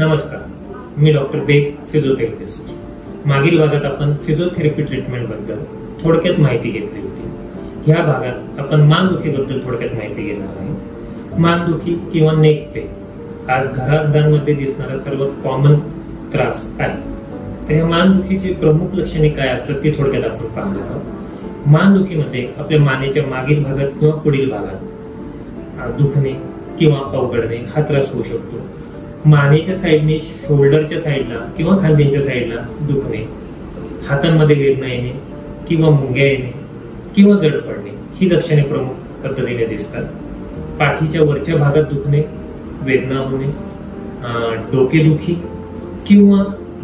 नमस्कार, मी डॉक्टर बेग, फिजिओथेरपिस्ट. मागील भागात आपण फिजिओथेरपी ट्रीटमेंट बद्दल थोडक्यात माहिती घेतली होती. ह्या भागात आपण मानदुखीबद्दल थोडक्यात माहिती घेणार आहे. मानदुखी किंवा नेक पेन आज घराघरांमध्ये दिसणारा सर्वात कॉमन त्रास आहे. तर या मानदुखीची प्रमुख लक्षणे काय असतात ते थोडक्यात आपण पाहणार आहोत. मानदुखीमध्ये आपल्या मानेच्या मागील भागात किंवा पुढील भागात दुखणे किंवा अवघडणे हा त्रास होऊ शकतो. मानेच्या साईडने, शोल्डरच्या साईडला किंवा खांद्याच्या साईडला दुखणे, हातांमध्ये वेदना येणे किंवा मुंग्या येणे किंवा जड पडणे ही लक्षणे प्रमुख पद्धतीने दिसतात. पाठीच्या वरच्या भागात दुखणे, वेदना होणे, डोकेदुखी किंवा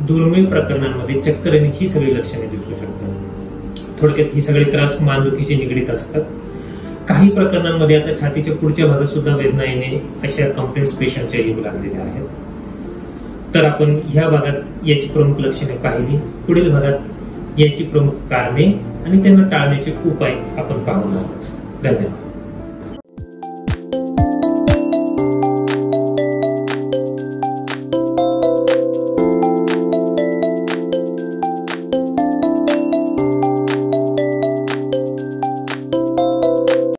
दुर्मिळ प्रकरणांमध्ये चक्कर येणे ही सगळी लक्षणे दिसू शकतात. थोडक्यात ही सगळी त्रास मानदुखीशी निगडीत असतात. काही प्रकरणांमध्ये आता छातीच्या पुढच्या भागात सुद्धा वेदना येणे अशा कंप्लेंट्स पेशंटच्या येऊ लागलेल्या आहेत. तर आपण ह्या भागात याची प्रमुख लक्षणे पाहिली. पुढील भागात याची प्रमुख कारणे आणि त्यांना टाळण्याचे उपाय आपण पाहणार आहोत. धन्यवाद.